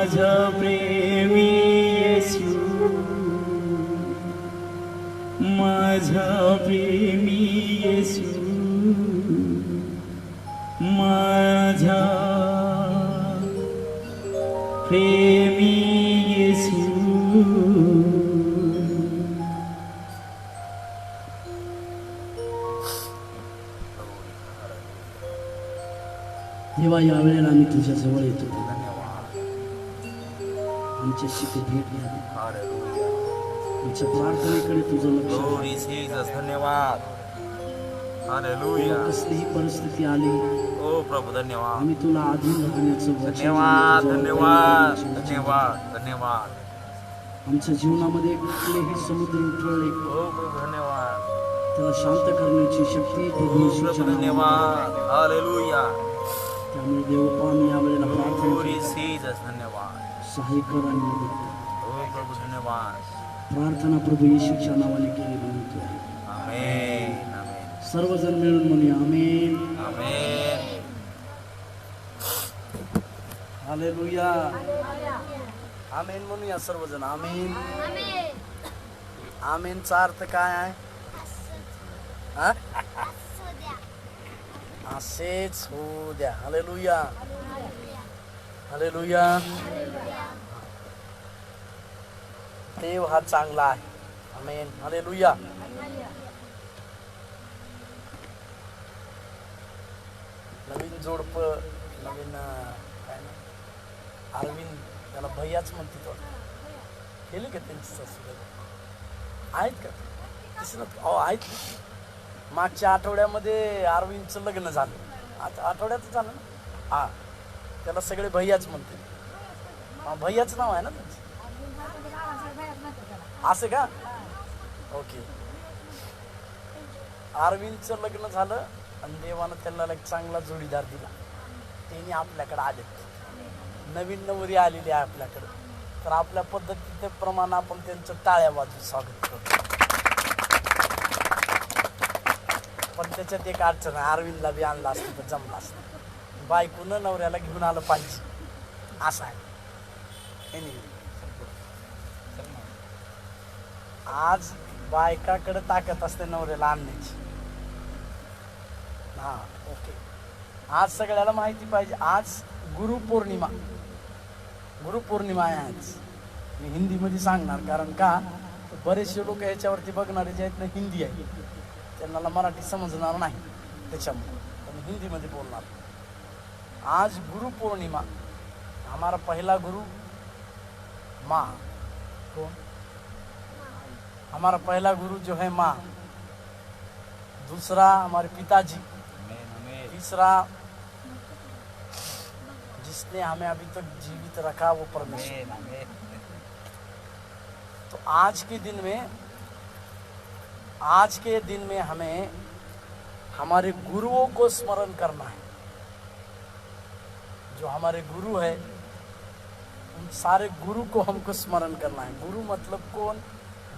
माझा प्रेमी येशू, माझा प्रेमी येशू, माझा प्रेमी येशू. देवा, या वेळेला आम्ही तुझ्या जवळ येतो. आमच्याशी तू भेट घ्या. आमच्या प्रार्थनेकडे तुझं लक्ष. धन्यवाद. कसलीही परिस्थिती आली, ओ प्रभू धन्यवाद. आम्ही तुला अधीन राहण्याचं धन्यवाद धन्यवाद धन्यवाद धन्यवाद. आमच्या जीवनामध्ये कुठलेही समुद्र उठवले, ओ प्रभू धन्यवाद. त्याला शांत करण्याची शक्ती प्रभू ओ प्रभू धन्यवाद. हालेलुया. त्यामुळे देवपा आम्ही यावेळेला प्रार्थना धन्यवाद. सहाय्य कर आणि मदत कर. ओ प्रभू धन्यवाद. प्रार्थना प्रभू येशूच्या नावाने केली म्हणतो. आमेन आमेन. सर्वजण मिळून म्हणूया आमेन आमेन. हालेलुया. आमेन म्हणूया सर्वजण. आमेन. आमेनचा अर्थ काय आहे? असेच होऊ द्या. Hallelujah hallelujah. देव हा चांगला आहे. आमेन. हालेलुया. नवीन जोडप, नवीन काय ना, अरविंद, त्याला भैयाच म्हणते. तो केले का त्यांची सासू आहेत का? दिसत आहेत. मागच्या आठवड्यामध्ये अरविंदचं लग्न झालं. आता आठवड्यात झालं ना. हा, त्याला सगळे भैयाच म्हणते. भैयाच नाव आहे ना त्यांचं. असं का? ओके. अरविंदचं लग्न झालं आणि देवानं त्यांना एक चांगला जोडीदार दिला. त्यांनी आपल्याकडे आले. नवीन नवरी आलेली आहे आपल्याकडे. तर आपल्या पद्धतीप्रमाणे आपण त्यांचं टाळ्या वाजवून स्वागत करतो. पण त्याच्यात एक अडचण आहे. अरविंदला बी आणलं असतं तर जमलं असतं. बायकोनं नवऱ्याला घेऊन आलं पाहिजे, असं आहे. आज बायकाकडे ताकद असते नवऱ्याला आणण्याची. हा, ओके. आज सगळ्याला माहिती पाहिजे, आज गुरुपौर्णिमा. गुरुपौर्णिमा आहे आज. मी हिंदीमध्ये सांगणार, कारण का बरेचसे लोक याच्यावरती बघणारे जे आहेत ना, हिंदी आहे, त्यांना मराठी समजणार नाही. त्याच्यामुळे पण हिंदीमध्ये बोलणार. आज गुरु पूर्णिमा. हमारा पहला गुरु माँ. कौन? हमारा पहला गुरु जो है माँ. दूसरा हमारे पिताजी. तीसरा जिसने हमें अभी तक जीवित रखा वो परमेश्वर. तो आज के दिन में हमें हमारे गुरुओं को स्मरण करना है. जो हमारे गुरु है, उन सारे गुरु को हमको स्मरण करना है. गुरु मतलब कौन?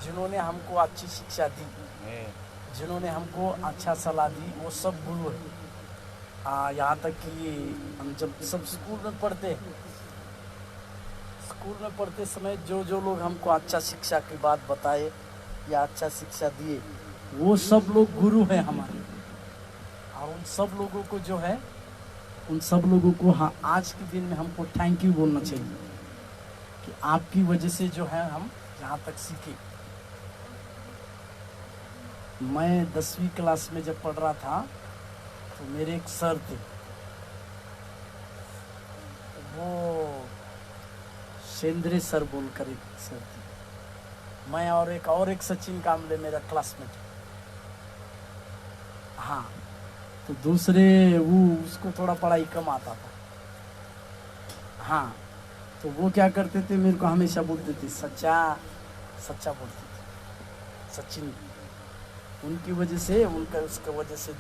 जिन्होंने हमको अच्छी शिक्षा दी, जिन्होंने हमको अच्छा सलाह दी, वो सब गुरु है. यहाँ तक कि हम जब सब स्कूल में पढ़ते समय जो लोग हमको अच्छा शिक्षा की बात बताए या अच्छा शिक्षा दिए, वो सब लोग गुरु हैं हमारे. और उन सब लोगों को जो है, उन सब लोगों को आज के दिन में हमको थैंक यू बोलना चाहिए कि आपकी वजह से जो है हम यहाँ तक सीखे. मैं 10वीं क्लास में जब पढ़ रहा था तो मेरे एक सर थे, वो शेंद्रे सर बोलकर एक सर थे. मैं और एक सचिन कामले मेरा क्लासमेट. हाँ, तो दूसरे वो उसको थोड़ा पढ़ाई कम आता था. हाँ, तो वो क्या करते थे, मेरे को हमेशा बोलते थे सच्चा सच्चा बोलते थे. सचिन, उनकी वजह से, उसके वजह से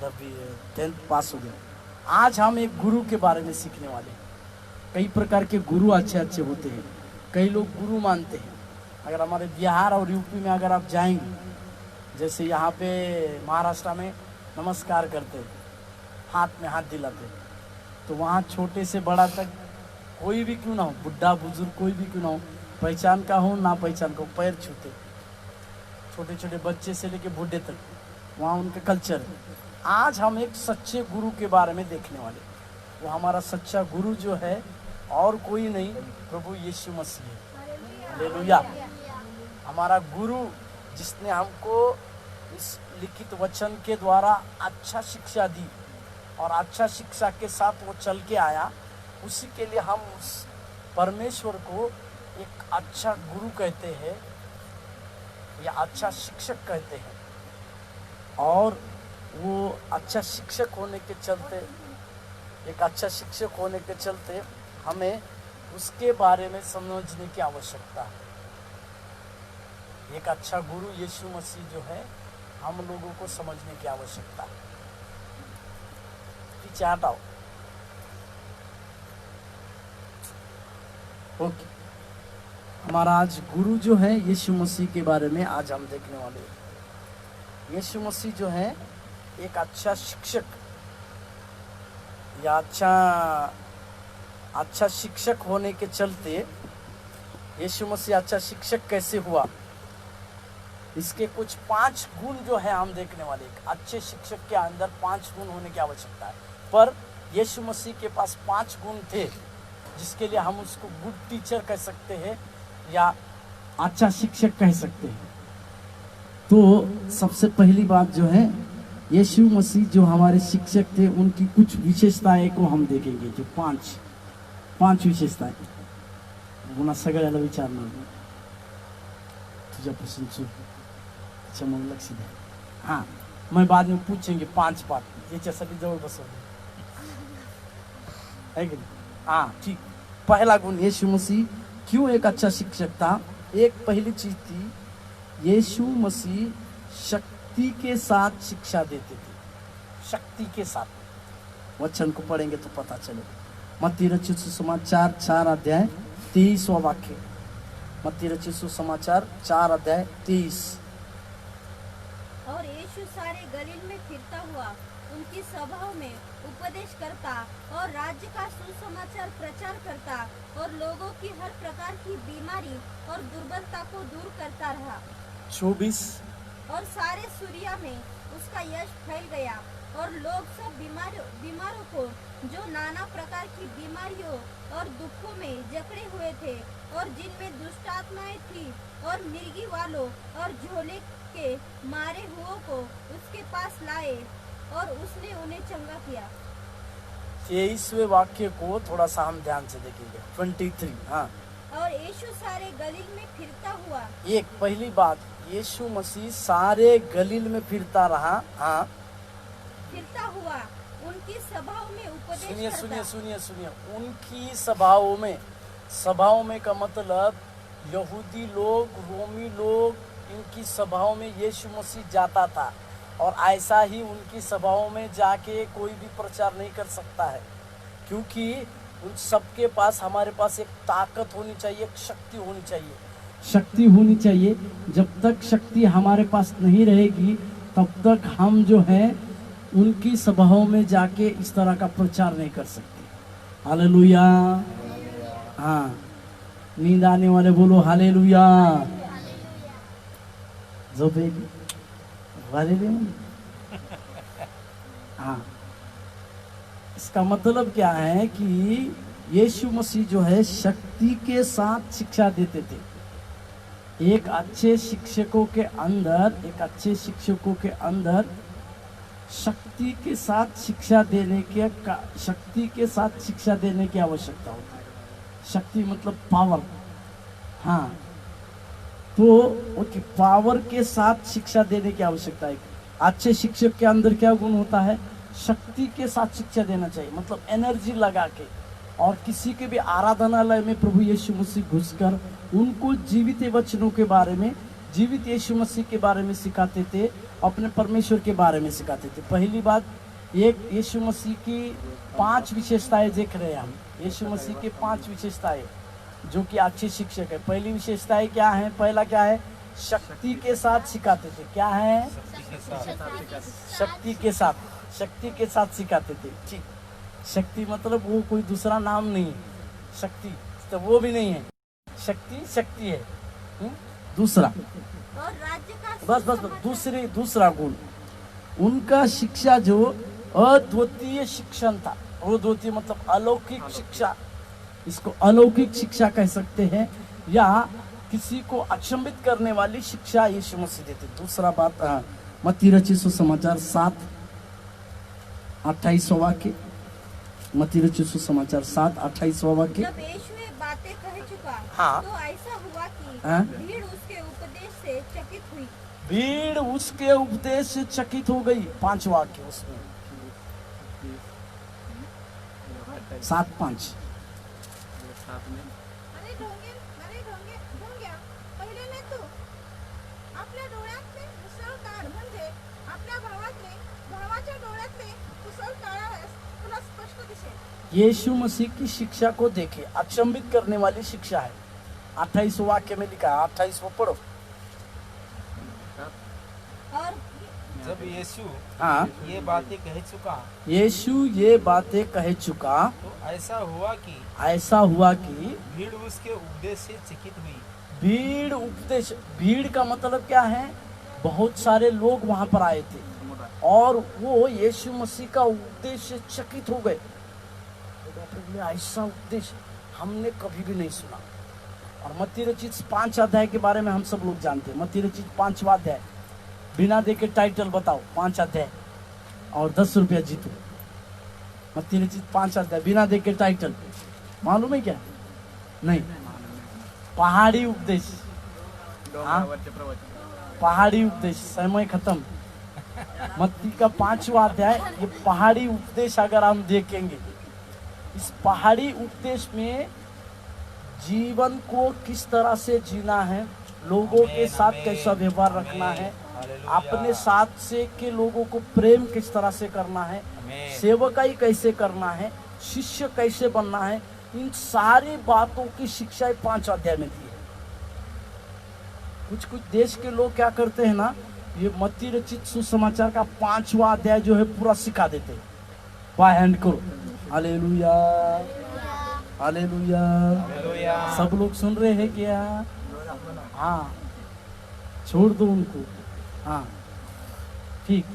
10th पास हो गया. आज हम एक गुरु के बारे में सीखने वाले. कई प्रकार के गुरु अच्छे अच्छे होते हैं. कई लोग गुरु मानते हैं. अगर हमारे बिहार और यूपी में अगर आप जाएंगे, जैसे यहाँ पे महाराष्ट्र में नमस्कार करते, हाथ में हाथ दिलाते, तो वहाँ छोटे से बड़ा तक कोई भी क्यों ना हो, बुढ़ा बुजुर्ग कोई भी क्यों ना हो, पहचान का हो ना पहचान का हो, पैर छूते, छोटे छोटे बच्चे से लेके बूढ़े तक, वहाँ उनका कल्चर है। आज हम एक सच्चे गुरु के बारे में देखने वाले। वो हमारा सच्चा गुरु जो है और कोई नहीं, प्रभु यीशु मसीह है। हालेलुया। हमारा गुरु जिसने हमको इस लिखित वचन के द्वारा अच्छा शिक्षा दी और अच्छा शिक्षा के साथ वो चल के आया, उसी के लिए हम उस परमेश्वर को एक अच्छा गुरु कहते हैं या अच्छा शिक्षक कहते हैं। और वो अच्छा शिक्षक होने के चलते, एक अच्छा शिक्षक होने के चलते हमें उसके बारे में समझने की आवश्यकता है। एक अच्छा गुरु यीशु मसीह जो है, हम लोगों को समझने की आवश्यकता है। पीछे हटाओ। ओके, हमारा आज गुरु जो है यीशु मसीह के बारे में आज हम देखने वाले हैं। यीशु मसीह जो है एक अच्छा शिक्षक या अच्छा शिक्षक होने के चलते, यीशु मसीह अच्छा शिक्षक कैसे हुआ, इसके कुछ 5 गुण जो है हम देखने वाले। एक अच्छे शिक्षक के अंदर 5 गुण होने की आवश्यकता है, पर यीशु मसीह के पास 5 गुण थे, जिसके लिए हम उसको गुड टीचर कह सकते हैं या अच्छा शिक्षक कह सकते हैं। तो सबसे पहली बात जो है, यीशु मसीह जो हमारे शिक्षक थे, उनकी कुछ विशेषताएं को हम देखेंगे। जो 5 विशेषताएं पुन्हा सगळ्याला विचारणार नाही, तुझ्यापासून चूक, त्याच्यामुळे लक्ष द्या। हाँ, मैं बाद में पूछेंगे 5 बात, याच्यासाठी जवळ बसवले है कि नहीं? हाँ ठीक। पहला गुण, यीशु मसीह क्यों एक अच्छा शिक्षक था। एक पहली चीज थी, यीशु मसीह शक्ति के साथ शिक्षा देते थे। शक्ति के साथ। वचन को पढ़ेंगे तो पता चलेगा। मत्ती रचित सुसमाचार 4 अध्याय 23वां वाक्य। मत्ती रचित सुसमाचार 4 अध्याय 23। और यीशु सारे गलील में फिरता हुआ उनकी सभाओं में उपदेश करता और राज्य का सुसमाचार प्रचार करता और लोगों की हर प्रकार की बीमारी और दुर्बलता को दूर करता रहा। 24। और सारे सूर्या में उसका यश फैल गया और लोग सब बीमारों को, जो नाना प्रकार की बीमारियों और दुखों में जकड़े हुए थे और जिनमें दुष्ट आत्माएं थी, और मिर्गी वालों और झोले के मारे हुओं को उसके पास लाए और उसने उन्हें चंगा किया। 23वें वाक्य को थोड़ा सा हम ध्यान से देखेंगे। 23। हाँ। और यीशु सारे गलील में फिरता हुआ। एक पहली बात, यीशु मसीह सारे गलील में फिरता रहा। हाँ, फिरता हुआ उनकी सभाओं में उपदेश सुनिए करता। सुनिए सुनिए सुनिए, उनकी सभाओं में। सभाओं में का मतलब यहूदी लोग, रोमी लोग, इनकी सभाओं में यीशु मसीह जाता था। और ऐसा ही उनकी सभाओं में जाके कोई भी प्रचार नहीं कर सकता है, क्योंकि उन सबके पास, हमारे पास एक ताकत होनी चाहिए, एक शक्ति होनी चाहिए। शक्ति होनी चाहिए। जब तक शक्ति हमारे पास नहीं रहेगी, तब तक हम जो है उनकी सभाओं में जाके इस तरह का प्रचार नहीं कर सकते। हालेलुया। हाँ, नींद आने वाले बोलो हालेलुया। झोपेगी हालेलुया। हाँ, इसका मतलब क्या है कि यीशु मसीह जो है शक्ति के साथ शिक्षा देते थे। एक अच्छे शिक्षकों के अंदर शक्ति के साथ शिक्षा देने की आवश्यकता होती है। शक्ति मतलब पावर। हाँ, तो ओके, पावर के साथ शिक्षा देने की आवश्यकता है। अच्छे शिक्षक के अंदर क्या गुण होता है? शक्ति के साथ शिक्षा देना चाहिए, मतलब एनर्जी लगा के। और किसी के भी आराधनालय में प्रभु यीशु मसीह घुसकर उनको जीवित वचनों के बारे में, जीवित यीशु मसीह के बारे में सिखाते थे, अपने परमेश्वर के बारे में सिखाते थे। पहली बात, एक यीशु मसीह की 5 विशेषताएं देख रहे हैं हम। यीशु मसीह के 5 विशेषताएं जो कि अच्छे शिक्षक है। पहली विशेषताएं क्या है? पहला क्या है? शक्ति के साथ सिखाते थे। क्या है? शक्ति के साथ सिखाते थे। ठीक, शक्ति मतलब वो कोई दूसरा नाम नहीं, शक्ति, तो वो भी नहीं है, शक्ति शक्ति है। दूसरा, और राज्य का बस सुसमाचार- दूसरा गुण, उनका शिक्षा जो अद्वितीय शिक्षण था। अद्वितीय मतलब अलौकिक शिक्षा, इसको अलौकिक शिक्षा कह सकते हैं, या किसी को अचंभित करने वाली शिक्षा यीशु मसीह देते। दूसरा बात, मत्ती रचित सुसमाचार 7:28 वाक्य, मत्ती रचित सुसमाचार 7:28 वाक्य। जब यीशु ये बातें कह चुका, हाँ। तो ऐसा हुआ कि हाँ। भीड़ उसके उपदेश से चकित हुई। भीड़ उसके उपदेश से चकित हो गई। 5 वाक्य उसमें, 7:5। अरे ढोंग्या, पहिले ने तू आपल्या डोळ्यातले मुसळ काढ, म्हणजे आपल्या भावाच्या डोळ्यातले मुसळ काढाव्यास तुला स्पष्ट दिसेल। यीशु मसीह की शिक्षा को देखिए, अचंभित करने वाली शिक्षा है। 28 वाक्य में लिखा है, 28 पढ़ो। और जब यीशु हाँ, ये बातें कह चुका, यीशु ये बातें कह चुका, तो ऐसा हुआ कि भीड़ उसके उपदेश से चकित हुई। भीड़ उपदेश, भीड़ का मतलब क्या है? बहुत सारे लोग वहां पर आए थे और वो यीशु मसीह का उपदेश से चकित हो गए। ऐसा उपदेश हमने कभी भी नहीं सुना। और मत्ती रचित 5 अध्याय के बारे में हम सब लोग जानते हैं। मत्ती रचित 5वां अध्याय, बिना देखे टाइटल बताओ, 5 अध्याय और 10 रुपया जीतो। मत्ती रचित 5 अध्याय, बिना देखे टाइटल मालूम है क्या? नहीं, पहाड़ी उपदेश। हाँ? पहाड़ी उपदेश, समय खत्म। मत्ती का 5वां अध्याय, ये पहाड़ी उपदेश अगर हम देखेंगे, इस पहाड़ी उपदेश में जीवन को किस तरह से जीना है, लोगों के साथ कैसा व्यवहार रखना है, अपने साथ से के लोगों को प्रेम किस तरह से करना है, सेवकाई कैसे करना है, शिष्य कैसे बनना है, इन सारी बातों की शिक्षा 5 अध्याय में दी है। कुछ देश के लोग क्या करते हैं ना, ये मत्ती रचित सुसमाचार का 5वां अध्याय जो है पूरा सिखा देते हैं। बाय हैंड करो, हालेलुया हालेलुया। सब लोग सुन रहे हैं क्या? हाँ, छोड़ दो उनको। हाँ, ठीक।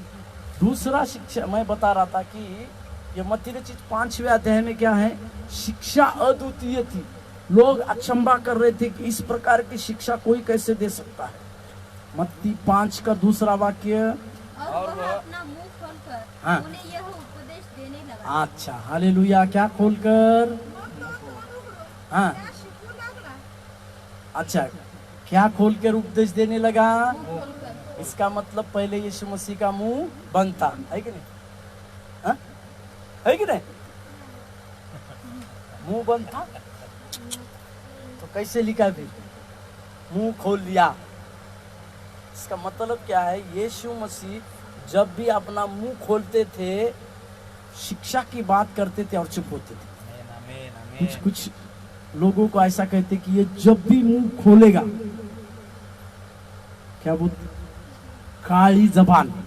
दूसरा शिक्षा मैं बता रहा था कि ये मत्ती रचित 5वें अध्याय में क्या है, शिक्षा अद्वितीय थी। लोग अचंभा कर रहे थे कि इस प्रकार की शिक्षा कोई कैसे दे सकता है। मत्ती 5 का दूसरा वाक्य, और वह अपना मुंह खोलकर हाँ। उन्हें यह उपदेश देने लगा। अच्छा, हालेलुया। क्या खोलकर? हाँ, त्या शिकू लागला। अच्छा, क्या खोलकर उपदेश देने लगा? मुंह खोलकर। इसका मतलब पहले यीशु मसीह का मुंह बंद था, है कि नहीं? हाँ? है कि नहीं? मुंह बंद था तो कैसे लिखा फिर? मुंह खोल लिया। इसका मतलब क्या है? यीशु मसीह जब भी अपना मुंह खोलते थे, शिक्षा की बात करते थे और चुप होते थे। कुछ लोगों को ऐसा कहते कि ये जब भी मुंह खोलेगा, क्या बोलते, काली जबान,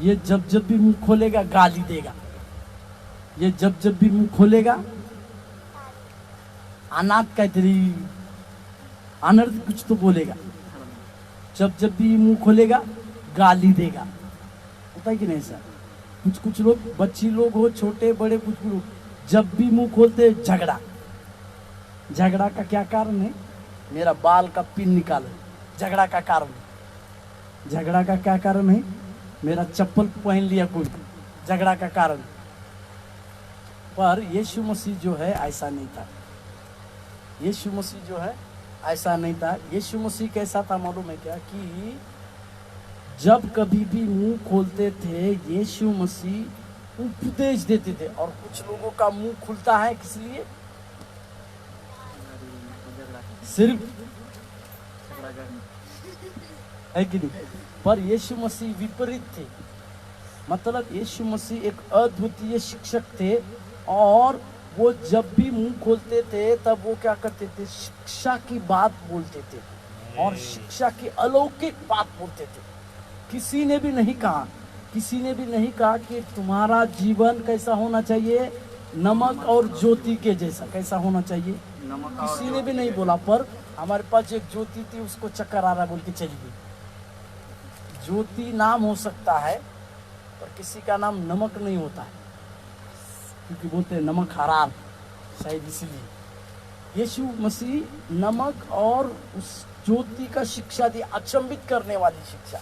ये जब भी मुंह खोलेगा गाली देगा, ये जब भी मुंह खोलेगा अनाथ काहीतरी अनर्थ कुछ तो बोलेगा, जब भी मुंह खोलेगा गाली देगा। होता है कि नहीं सर? कुछ लोग, बच्ची लोग हो, छोटे बड़े, कुछ लोग जब भी मुंह खोलते झगड़ा का क्या कारण है? मेरा बाल का पिन निकालो, झगड़ा का कारण। झगड़ा का क्या कारण है? मेरा चप्पल पहन लिया कोई, झगड़ा का कारण। पर यीशु मसीह जो है ऐसा नहीं था। यीशु मसीह जो है ऐसा नहीं था। यीशु मसीह कैसा था मालूम है क्या? कि जब कभी भी मुंह खोलते थे, यीशु मसीह उपदेश देते थे। और कुछ लोगों का मुंह खुलता है किस लिए? सिर्फ, है कि नहीं? पर यीशु मसीह विपरीत थे। मतलब यीशु मसीह एक अद्वितीय शिक्षक थे और वो जब भी मुंह खोलते थे तब वो क्या करते थे? शिक्षा की बात बोलते थे और शिक्षा की अलौकिक बात बोलते थे। किसी ने भी नहीं कहा कि तुम्हारा जीवन कैसा होना चाहिए, नमक और ज्योति के जैसा। कैसा होना चाहिए? किसी ने भी नहीं बोला, पर हमारे पास एक ज्योति थी, उसको चक्कर आ रहा बोल के चली गई। ज्योति नाम हो सकता है, पर किसी का नाम नमक नहीं होता है, क्योंकि बोलते हैं नमक हराम, शायद इसलिए यीशु मसीह नमक और उस ज्योति का शिक्षा दी, अचंभित करने वाली शिक्षा।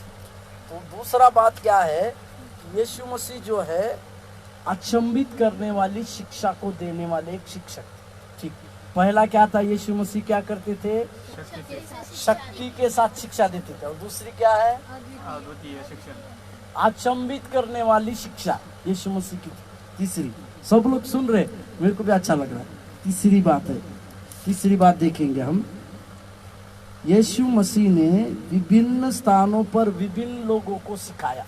तो दूसरा बात क्या है, यीशु मसीह जो है अचंभित करने वाली शिक्षा को देने वाले एक शिक्षक। ठीक, पहला क्या था, यीशु मसीह क्या करते थे? शक्ति के साथ शिक्षा देते थे। और दूसरी क्या है? अद्वितीय शिक्षा, अचंभित करने वाली शिक्षा यीशु मसीह की। तीसरी, सब लोग सुन रहे, मेरे को भी अच्छा लग रहा है। तीसरी बात है, तीसरी बात देखेंगे हम। यीशु मसीह ने विभिन्न स्थानों पर विभिन्न लोगों को सिखाया।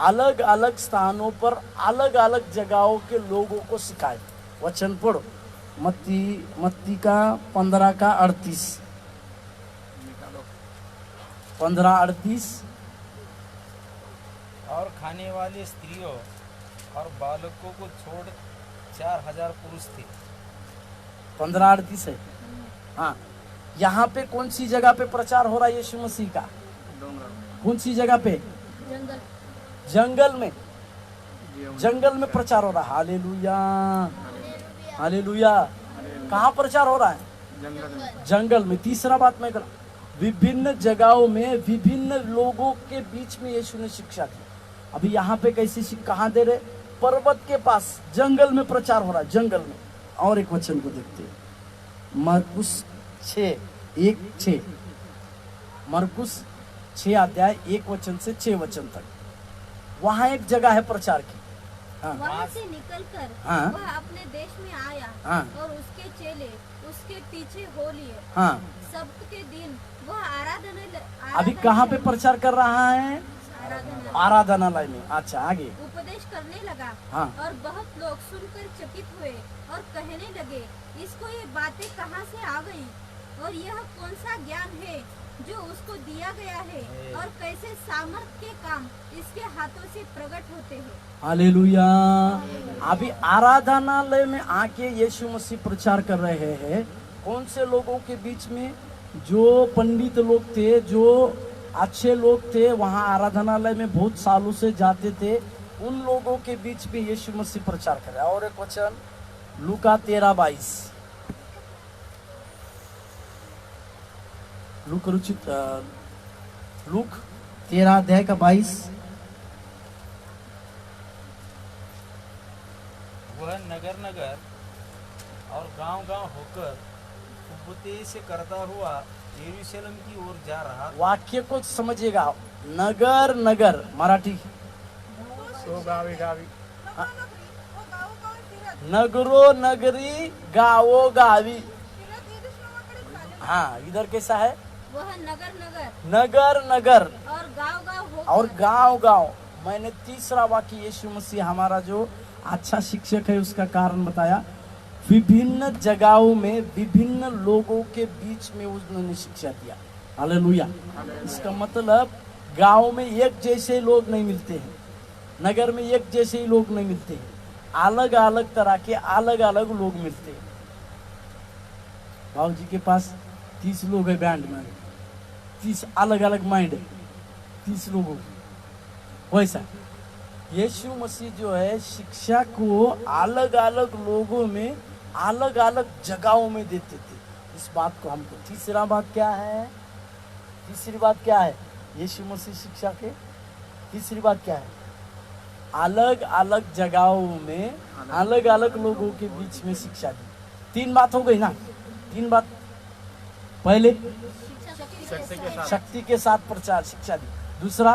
अलग अलग स्थानों पर अलग अलग जगहों के लोगों को सिखाया। वचन पढ़ो, मत्ती का 15 का 38, 15:38। और खाने वाली स्त्रियों और बालकों को छोड़ 4000 पुरुष थे। 15:38 है। हाँ, यहाँ पे कौन सी जगह पे प्रचार हो रहा है यीशु मसीह का? कौन सी जगह पे? जंगल। जंगल में। जंगल में प्रचार हो रहा है। Hallelujah, hallelujah. कहाँ प्रचार हो रहा है? जंगल में। तीसरा बात मैं कर, विभिन्न जगहों में विभिन्न लोगों के बीच में यीशु ने शिक्षा दी। अभी यहाँ पे कैसी कहाँ दे रहे? पर्वत के पास, जंगल में प्रचार हो रहा है, जंगल में। और एक वचन को देखते हैं, मरकुस 6:1-6, मरकुस 6 अध्याय 1 वचन से 6 वचन तक। वहाँ एक जगह है प्रचार की। हाँ, वहाँ से निकलकर हाँ, वह अपने देश में आया, हाँ, और उसके चेले उसके पीछे हो लिए। हाँ। सब्त के दिन वह अभी कहाँ पे प्रचार कर रहा है? आराधनालय में। अच्छा, आगे उपदेश करने लगा। हाँ। और बहुत लोग सुनकर चकित हुए और कहने लगे, इसको ये बातें कहाँ से आ गई, और यह कौन सा ज्ञान है जो उसको दिया गया है, और कैसे सामर्थ के काम इसके हाथों से प्रकट होते हैं। हालेलुया। अभी आराधनालय में आके यीशु मसीह प्रचार कर रहे हैं। कौन से लोगों के बीच में? जो पंडित लोग थे, जो अच्छे लोग थे, वहाँ आराधनालय में बहुत सालों से जाते थे, उन लोगों के बीच में यीशु मसीह प्रचार कर रहा है। और एक वचन लूका 13:22, लूक 13 अध्याय का 22। वह नगर नगर और गांव-गांव होकर उपदेश करता हुआ यरूशलेम की ओर जा रहा था। वाक्य को समझिएगा, नगर नगर, मराठी तो गावी गावी, नगरो नगरी, गावो गावी। फिरत यरूशलेमाकडे चालले. हाँ, इधर कैसा है? वह नगर नगर नगर नगर और गांव गांव और होकर गांव गांव। मैंने तीसरा वाक्य, यीशु मसीह हमारा जो अच्छा शिक्षक है उसका कारण बताया। विभिन्न जगहों में विभिन्न लोगों के बीच में उन्होंने शिक्षा दिया। हालेलुया। इसका मतलब गांव में एक जैसे लोग नहीं मिलते हैं, नगर में एक जैसे ही लोग नहीं मिलते हैं, अलग अलग तरह के अलग अलग लोग मिलते हैं। बाबू जी के पास 30 लोग है बैंड में, 30 अलग अलग माइंड है 30 लोगों की। वैसा यीशु मसीह जो है शिक्षा को अलग अलग लोगों में अलग अलग जगहों में देते थे। इस बात को हमको, तीसरा बात क्या है? तीसरी बात क्या है यीशु मसीह शिक्षा के? तीसरी बात क्या है? अलग अलग जगहों में अलग अलग लोगों के बीच में शिक्षा दी। 3 बात हो गई ना? 3 बात। पहले शक्ति के साथ प्रचार शिक्षा दी, दूसरा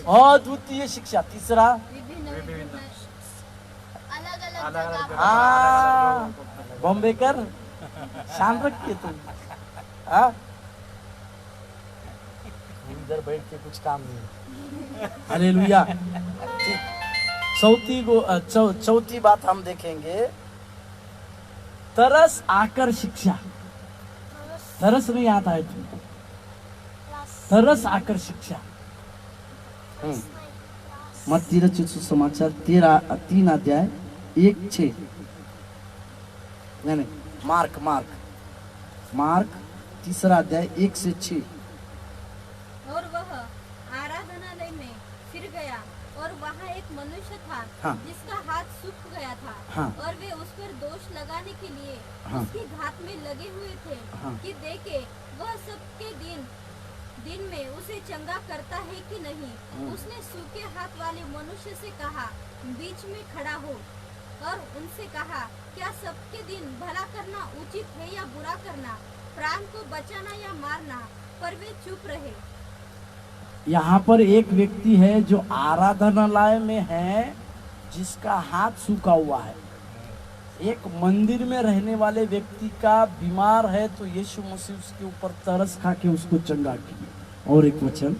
अद्वितीय शिक्षा, तीसरा हाँ बॉम्बे कर शान रखिए तुम। हाँ, इधर बैठ के कुछ काम नहीं। हालेलुया। चौथी बात हम देखेंगे, तरस आकर शिक्षा। तरस नहीं आता है तुमको, तरस आकर शिक्षा। मत्ती रचित सुसमाचार 3 अध्याय 1:6 नहीं, मार्क मार्क मार्क 3 अध्याय 1 से 6। और वह आराधनालय में फिर गया और वहाँ एक मनुष्य था हाँ। जिसका हाथ सूख गया था हाँ। और वे उस पर दोष लगाने के लिए हाँ। उसकी घात में लगे हुए थे हाँ। कि देखे वह सबके दिन में उसे चंगा करता है कि नहीं। उसने सूखे हाथ वाले मनुष्य से कहा, बीच में खड़ा हो, और उनसे कहा, क्या सबके दिन भला करना उचित है या बुरा करना, प्राण को बचाना या मारना? पर वे चुप रहे। यहाँ पर एक व्यक्ति है जो आराधनालय में है, जिसका हाथ सूखा हुआ है। एक मंदिर में रहने वाले व्यक्ति का बीमार है, तो यीशु मसीह उसके ऊपर तरस खा के उसको चंगा किए। और एक वचन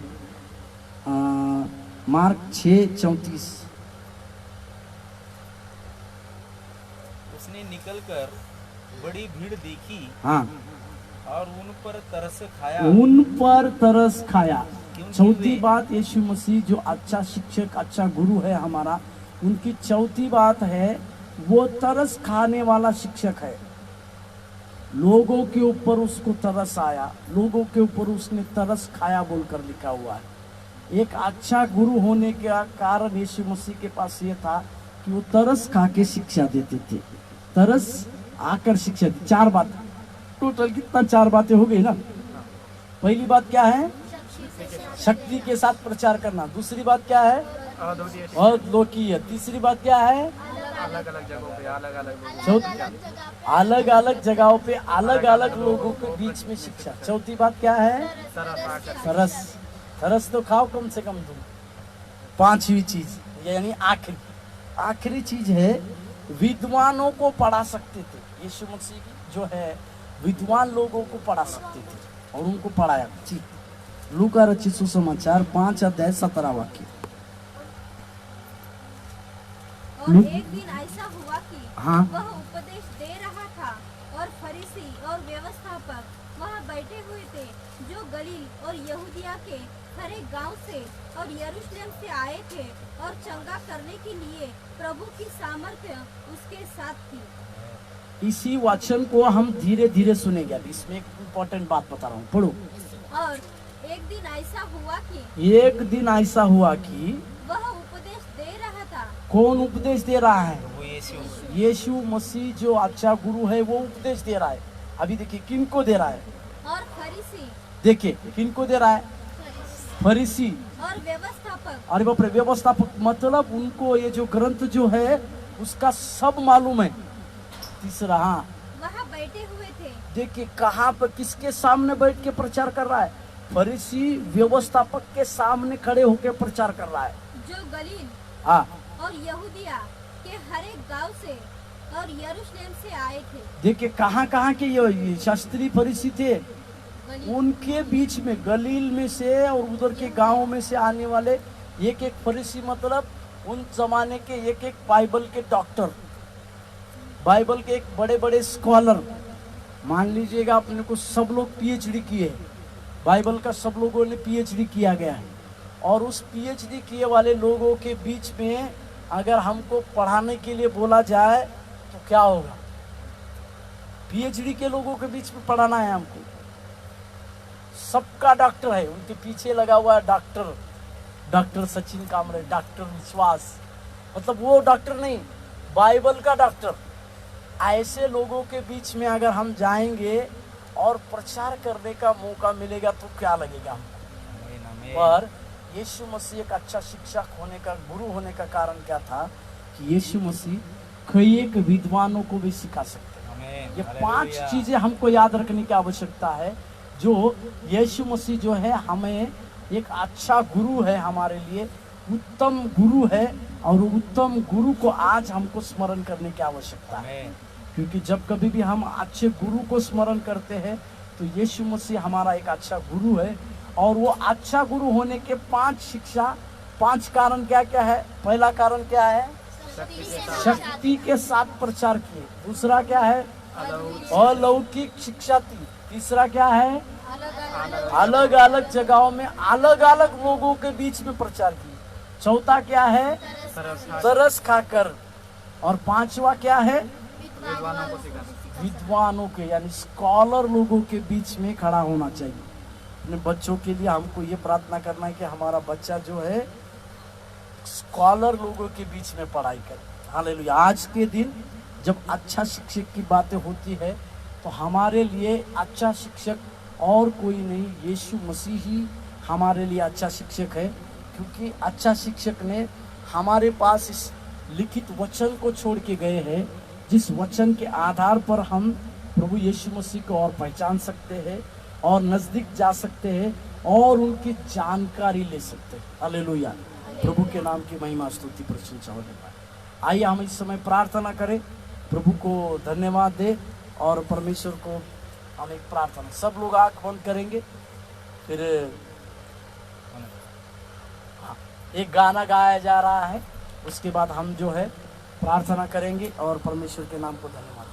मार्क 6:34। उसने निकलकर बड़ी भीड़ देखी हाँ, और उन पर तरस खाया। उन पर तरस खाया। क्योंकि चौथी वे- बात, यीशु मसीह जो अच्छा शिक्षक, अच्छा गुरु है हमारा, उनकी चौथी बात है वो तरस खाने वाला शिक्षक है। लोगों के ऊपर उसको तरस आया, लोगों के ऊपर उसने तरस खाया बोलकर लिखा हुआ है। एक अच्छा गुरु होने का कारण यीशु मसीह के पास ये था कि वो तरस खा के शिक्षा देते थे, तरस आकर शिक्षा दी। 4 बात टोटल, कितना 4 बातें हो गई ना। पहली बात क्या है? शक्ति के साथ प्रचार करना। दूसरी बात क्या है? अद्वितीय और लोकीय। तीसरी बात क्या है? अलग अलग जगहों पे अलग अलग चौथी, अलग अलग जगहों पे अलग अलग लोगों के बीच में शिक्षा। चौथी बात क्या है? तरस। तरस तो खाओ कम से कम तुम। 5वीं चीज यानी आखिरी चीज है, विद्वानों को पढ़ा सकते थे। यीशु मसीह की जो है विद्वान लोगों को पढ़ा सकते थे और उनको पढ़ाया। ठीक, लूका रचित सुसमाचार 5 अध्याय 17 वाक्य। और एक दिन ऐसा हुआ कि हाँ। वह उपदेश दे रहा था और फरीसी और व्यवस्थापक वहाँ बैठे हुए थे, जो गलील और यहूदिया के हरे गांव से और यरूशलेम से आए थे, और चंगा करने के लिए प्रभु की सामर्थ्य उसके साथ थी। इसी वचन को हम धीरे धीरे सुनेंगे। अब इसमें एक इम्पोर्टेंट बात बता रहा हूँ, पढ़ो। और एक दिन ऐसा हुआ कि वह उपदेश दे रहा था। कौन उपदेश दे रहा है? वो यीशु यीशु मसीह जो अच्छा गुरु है वो उपदेश दे रहा है। अभी देखिए किनको दे रहा है, और फरीसी देखिए किनको दे रहा है? फरीसी और व्यवस्थापक अरे बाप रे, व्यवस्थापक मतलब उनको ये जो ग्रंथ जो है उसका सब मालूम है। तीसरा, हाँ वहाँ बैठे हुए थे। देखिए कहाँ पर किसके सामने बैठ के प्रचार कर रहा है? फरीसी व्यवस्थापक के सामने खड़े होकर प्रचार कर रहा है। जो गलील हाँ, और यहूदिया के हरेक गांव से और यरूशलेम से आए थे। देखिए कहाँ कहाँ के ये शास्त्री फरीसी थे, गलील उनके बीच में गलील में से और उधर के गांव में से आने वाले एक एक फरीसी, मतलब उन जमाने के एक एक बाइबल के डॉक्टर, बाइबल के एक बड़े बड़े स्कॉलर। मान लीजिएगा अपने को सब लोग पीएचडी किए हैं, बाइबल का सब लोगों ने पीएचडी किया गया है। और उस पीएचडी किए वाले लोगों के बीच में अगर हमको पढ़ाने के लिए बोला जाए तो क्या होगा? पीएचडी के लोगों के बीच में पढ़ाना है हमको। सबका डॉक्टर है, उनके पीछे लगा हुआ है डॉक्टर सचिन कामरे, डॉक्टर विश्वास, मतलब वो डॉक्टर नहीं, बाइबल का डॉक्टर। ऐसे लोगों के बीच में अगर हम जाएंगे और प्रचार करने का मौका मिलेगा तो क्या लगेगा हमको? आमीन, आमीन। पर यीशु मसीह एक अच्छा शिक्षक होने का, गुरु होने का कारण क्या था कि यीशु मसीह कई एक विद्वानों को भी सिखा सकते हैं। आमीन, ये हालेलुया। 5 चीजें हमको याद रखने की आवश्यकता है। जो यीशु मसीह जो है हमें एक अच्छा गुरु है, हमारे लिए उत्तम गुरु है, और उत्तम गुरु को आज हमको स्मरण करने की आवश्यकता है। आमीन। क्योंकि जब कभी भी हम अच्छे गुरु को स्मरण करते हैं तो यीशु मसीह हमारा एक अच्छा गुरु है। और वो अच्छा गुरु होने के 5 कारण क्या क्या है? पहला कारण क्या है? शक्ति के साथ प्रचार किए। दूसरा क्या है? अलौकिक शिक्षा दी। तीसरा क्या है? अलग अलग जगहों में अलग अलग लोगों के बीच में प्रचार किए। चौथा क्या है? तरस खाकर और 5वां क्या है? विद्वानों को सिखाना। विद्वानों के यानी स्कॉलर लोगों के बीच में खड़ा होना चाहिए। अपने बच्चों के लिए हमको ये प्रार्थना करना है कि हमारा बच्चा जो है स्कॉलर लोगों के बीच में पढ़ाई करे। हालेलुया। आज के दिन जब अच्छा शिक्षक की बातें होती है तो हमारे लिए अच्छा शिक्षक और कोई नहीं, यीशु मसीह ही हमारे लिए अच्छा शिक्षक है। क्योंकि अच्छा शिक्षक ने हमारे पास इस लिखित वचन को छोड़ के गए हैं, जिस वचन के आधार पर हम प्रभु यीशु मसीह को और पहचान सकते हैं और नज़दीक जा सकते हैं और उनकी जानकारी ले सकते हैं। हालेलुया। प्रभु के नाम की महिमा स्तुति प्रशंसा होने पाए। आइए हम इस समय प्रार्थना करें, प्रभु को धन्यवाद दे और परमेश्वर को हम एक प्रार्थना, सब लोग आंख बंद करेंगे, फिर एक गाना गाया जा रहा है, उसके बाद हम जो है प्रार्थना करेंगे और परमेश्वर के नाम को धन्यवाद।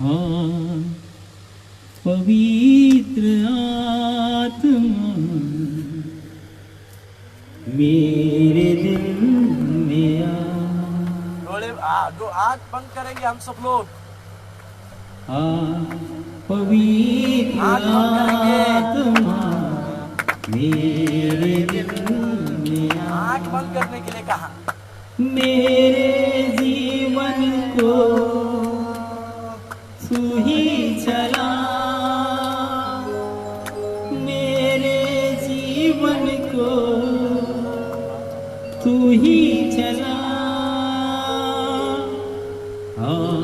हाँ, पवित्र आत्मा मेरे दिल में आ। आंख बंद करेंगे हम सब लोग। हाँ, पवित्र आत्मा मेरे दिल में आ। आंख बंद करने के लिए कहा। मेरे जीवन को तू ही चला, मेरे जीवन को तू ही चला। हाँ,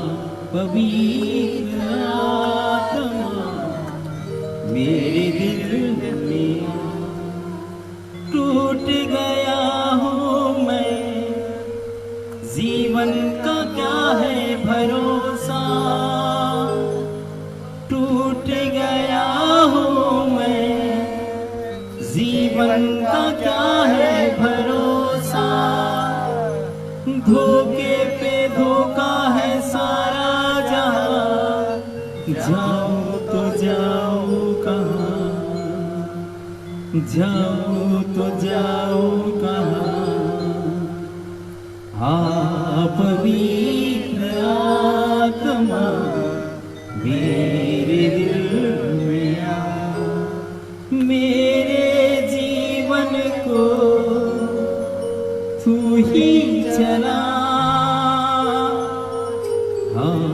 पवित्र आत्मा मेरे दिल में आ। टूट गया हूँ मैं, जीवन का क्या है भरोसा। टूट गया हूँ मैं, जीवन का क्या है भरोसा। धोखे पे धोखा है सारा जहां, जाऊं तो जाऊं कहाँ, जाऊं तो जाऊं कहाँ। हाँ, पवित्र आत्मा मेरे दिल में आ। मेरे जीवन को तू ही चला। हाँ,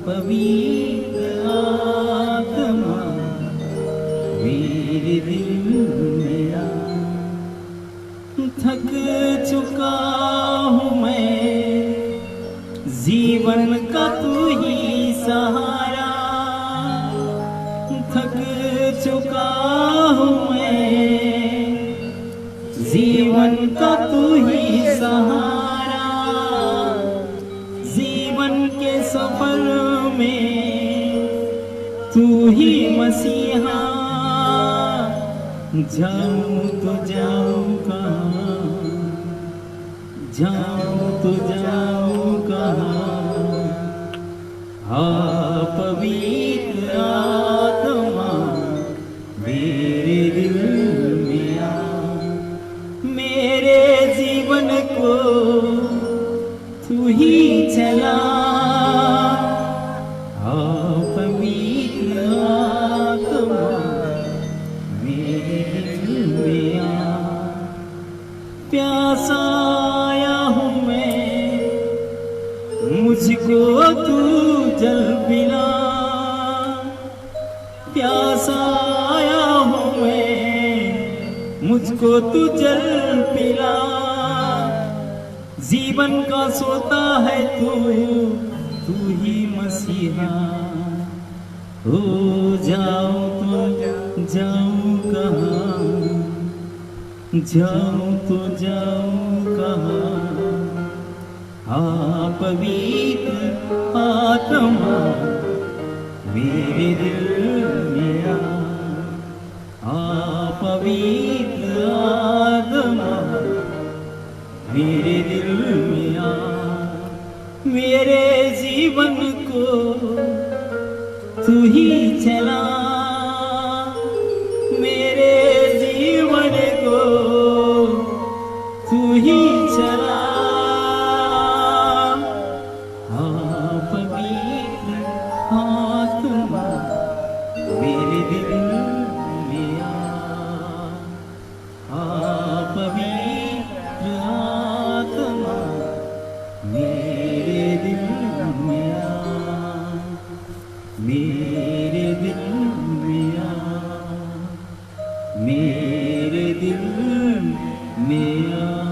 पवित्र आत्मा मेरे दिल में आ। थक चुका हूँ मैं, जीवन का तू ही सहारा। थक चुका हूँ मैं, जीवन का तू ही सहारा। जीवन के सफर में तू ही मसीहा। जाऊं तो जाऊं कहाँ, जाऊं तो जाऊं कहाँ। हाँ, पवित्र आत्मा मेरे दिल में आ। मेरे जीवन को तू ही चला। हाँ, पवित्र आत्मा मेरे दिल में आ। प्यासा आया हूँ मैं, मुझको तू जल पिला। प्यासा आया हूँ मैं, मुझको तू जल पिला। जीवन का सोता है तू ही मसीहा। हो जाऊं तो जाऊं कहाँ, जाऊं तो जाऊं कहाँ। हाँ, पवित्र आत्मा मेरे दिल में आ। हाँ, पवित्र आत्मा मेरे दिल में आ। मेरे जीवन को तू ही चला। मेरे जीवन को मेरे दिल में आ